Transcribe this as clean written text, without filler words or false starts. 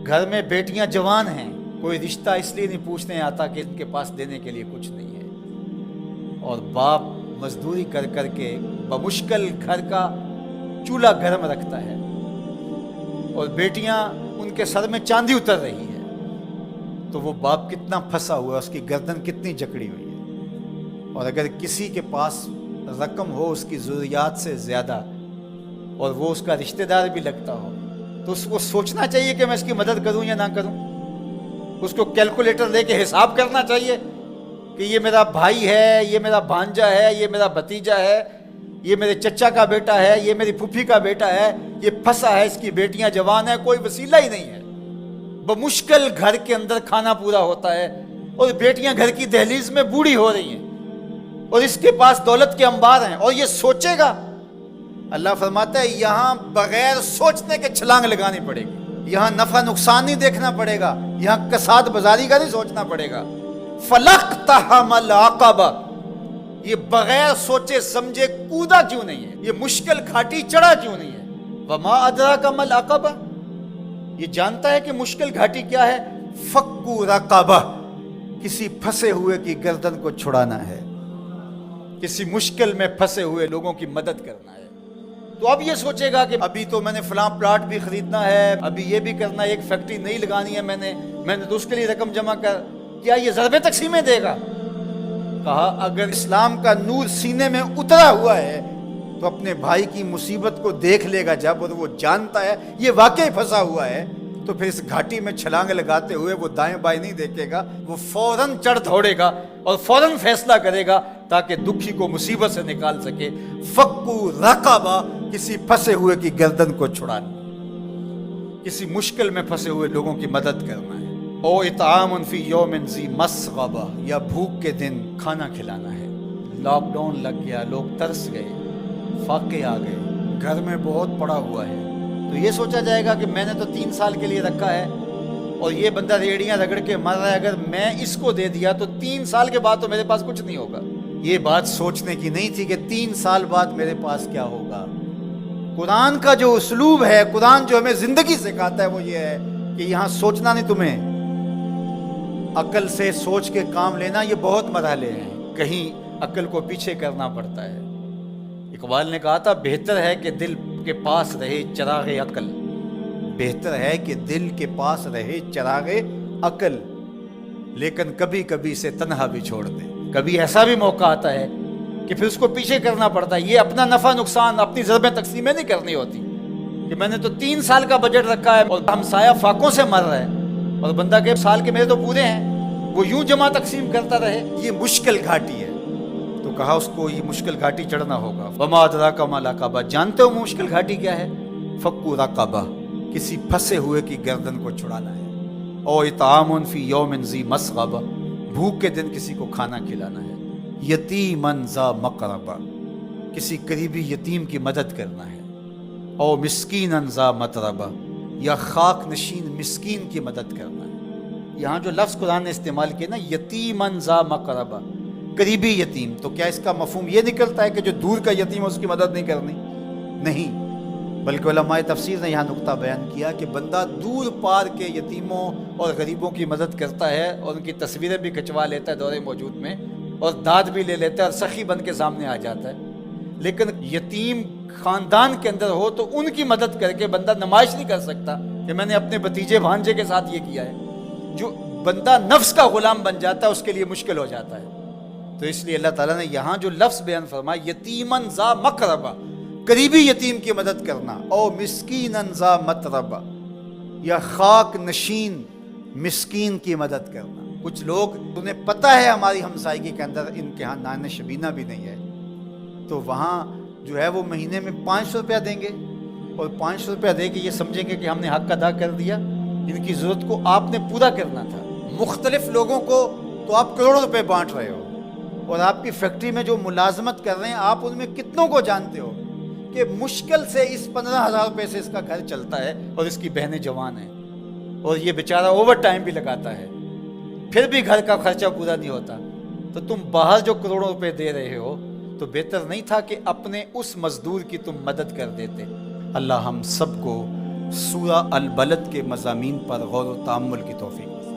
گھر میں بیٹیاں جوان ہیں، کوئی رشتہ اس لیے نہیں پوچھنے آتا کہ ان کے پاس دینے کے لیے کچھ نہیں ہے، اور باپ مزدوری کر کر کے بمشکل گھر کا چولہا گرم رکھتا ہے، اور بیٹیاں ان کے سر میں چاندی اتر رہی ہے، تو وہ باپ کتنا پھنسا ہوا ہے، اس کی گردن کتنی جکڑی ہوئی ہے۔ اور اگر کسی کے پاس رقم ہو اس کی ضروریات سے زیادہ اور وہ اس کا رشتہ دار بھی لگتا ہو، تو اس کو سوچنا چاہیے کہ میں اس کی مدد کروں یا نہ کروں۔ اس کو کیلکولیٹر لے کے حساب کرنا چاہیے کہ یہ میرا بھائی ہے، یہ میرا بھانجا ہے، یہ میرا بھتیجا ہے، یہ میرے چچا کا بیٹا ہے، یہ میری پھوپھی کا بیٹا ہے، یہ پھنسا ہے، اس کی بیٹیاں جوان ہیں، کوئی وسیلہ ہی نہیں ہے، بمشکل گھر کے اندر کھانا پورا ہوتا ہے، اور بیٹیاں گھر کی دہلیز میں بوڑھی ہو رہی ہیں، اور اس کے پاس دولت کے انبار ہیں، اور یہ سوچے گا۔ اللہ فرماتا ہے یہاں بغیر سوچنے کے چھلانگ لگانی پڑے گی، یہاں نفع نقصان نہیں دیکھنا پڑے گا، یہاں کساد بازاری کا نہیں سوچنا پڑے گا۔ فَلَقْتَحَمَ الْعَقَبَةَ، یہ بغیر سوچے سمجھے کودا کیوں نہیں ہے، یہ مشکل گھاٹی چڑھا کیوں نہیں ہے۔ وَمَا أَدْرَاكَ مَا الْعَقَبَةُ، یہ جانتا ہے کہ مشکل گھاٹی کیا ہے۔ فَكُّ رَقَبَةٍ، کسی پھنسے ہوئے کی گردن کو چھڑانا ہے، کسی مشکل میں پھنسے ہوئے لوگوں کی مدد کرنا ہے۔ تو اب یہ سوچے گا کہ ابھی تو میں نے فلاں پلاٹ بھی خریدنا ہے، ابھی یہ بھی کرنا ہے، ایک فیکٹری نہیں لگانی ہے میں نے تو اس کے لیے رقم جمع کر، کیا یہ ضرب تقسیمیں دے گا؟ کہا اگر اسلام کا نور سینے میں اترا ہوا ہے تو اپنے بھائی کی مصیبت کو دیکھ لے گا جب، اور وہ جانتا ہے یہ واقعی پھنسا ہوا ہے، تو پھر اس گھاٹی میں چھلانگ لگاتے ہوئے وہ دائیں بائیں نہیں دیکھے گا، وہ فوراً چڑھ دوڑے گا اور فوراً فیصلہ کرے گا تاکہ دکھی کو مصیبت سے نکال سکے۔ فَكُّ رَقَبَةٍ، کسی پھنسے ہوئے کی گردن کو چھڑانا، کسی مشکل میں پھنسے ہوئے لوگوں کی مدد کرنا ہے۔ او اطعام فی یوم ذی مسغبہ، یا بھوک کے دن کھانا کھلانا ہے۔ لاک ڈاؤن لگ گیا، لوگ ترس گئے، فاقے آ گئے، گھر میں بہت پڑا ہوا ہے، تو یہ سوچا جائے گا کہ میں نے تو 3 سال کے لیے رکھا ہے اور یہ بندہ ریڑیاں رگڑ کے مر رہا ہے، اگر میں اس کو دے دیا تو 3 سال کے بعد تو میرے پاس کچھ نہیں ہوگا۔ یہ بات سوچنے کی نہیں تھی کہ 3 سال بعد میرے پاس کیا ہوگا۔ قرآن کا جو اسلوب ہے، قرآن جو ہمیں زندگی سکھاتا ہے وہ یہ ہے کہ یہاں سوچنا نہیں، تمہیں عقل سے سوچ کے کام لینا، یہ بہت مرحلے ہیں، کہیں عقل کو پیچھے کرنا پڑتا ہے۔ اقبال نے کہا تھا بہتر ہے کہ دل کے پاس رہے چراغ عقل، بہتر ہے کہ دل کے پاس رہے چراغ عقل، لیکن کبھی کبھی سے تنہا بھی چھوڑ دے۔ کبھی ایسا بھی موقع آتا ہے کہ پھر اس کو پیچھے کرنا پڑتا ہے۔ یہ اپنا نفع نقصان، اپنی ضربیں تقسیمیں نہیں کرنی ہوتی کہ میں نے تو 3 سال کا بجٹ رکھا ہے اور ہمسایہ فاقوں سے مر رہا ہے، اور بندہ کے سال کے میرے تو پورے ہیں، وہ یوں جمع تقسیم کرتا رہے۔ یہ مشکل گھاٹی ہے، تو کہا اس کو یہ مشکل گھاٹی چڑھنا ہوگا۔ وما ادراک ما العقبہ، جانتے ہو مشکل گھاٹی کیا ہے؟ فک رقبہ، کسی پھنسے ہوئے کی گردن کو چھڑانا ہے۔ او اطعام فی یوم ذی مسغبہ، بھوک کے دن کسی کو کھانا کھلانا ہے۔ یتیما ذا مقربہ، کسی قریبی یتیم کی مدد کرنا ہے۔ او مسکینا ذا متربہ، یا خاک نشین مسکین کی مدد کرنا ہے۔ یہاں جو لفظ قرآن نے استعمال کیا نا، یتیما ذا مقربہ، قریبی یتیم، تو کیا اس کا مفہوم یہ نکلتا ہے کہ جو دور کا یتیم ہے اس کی مدد نہیں کرنی؟ نہیں، بلکہ علماء تفسیر نے یہاں نقطہ بیان کیا کہ بندہ دور پار کے یتیموں اور غریبوں کی مدد کرتا ہے اور ان کی تصویریں بھی کھنچوا لیتا ہے دور موجود میں، اور داد بھی لے لیتا ہے اور سخی بن کے سامنے آ جاتا ہے، لیکن یتیم خاندان کے اندر ہو تو ان کی مدد کر کے بندہ نمائش نہیں کر سکتا کہ میں نے اپنے بھتیجے بھانجے کے ساتھ یہ کیا ہے۔ جو بندہ نفس کا غلام بن جاتا ہے اس کے لیے مشکل ہو جاتا ہے۔ تو اس لیے اللہ تعالیٰ نے یہاں جو لفظ بیان فرمایا، یتیما ذا مقربہ، قریبی یتیم کی مدد کرنا، او مسکینا ذا متربہ، یا خاک نشین مسکین کی مدد کرنا۔ کچھ لوگ، انہیں پتہ ہے ہماری ہمسائیگی کے اندر ان کے ہاں نان شبینہ بھی نہیں ہے، تو وہاں جو ہے وہ مہینے میں 500 روپیہ دیں گے، اور 500 روپیہ دے کے یہ سمجھیں گے کہ ہم نے حق ادا کر دیا، ان کی ضرورت کو آپ نے پورا کرنا تھا۔ مختلف لوگوں کو تو آپ کروڑوں روپے بانٹ رہے ہو، اور آپ کی فیکٹری میں جو ملازمت کر رہے ہیں آپ ان میں کتنوں کو جانتے ہو کہ مشکل سے اس 15,000 روپے سے اس کا گھر چلتا ہے، اور اس کی بہنیں جوان ہیں، اور یہ بیچارہ اوور ٹائم بھی لگاتا ہے، پھر بھی گھر کا خرچہ پورا نہیں ہوتا، تو تم باہر جو کروڑوں روپے دے رہے ہو تو بہتر نہیں تھا کہ اپنے اس مزدور کی تم مدد کر دیتے؟ اللہ ہم سب کو سورہ البلد کے مضامین پر غور و تأمل کی توفیق۔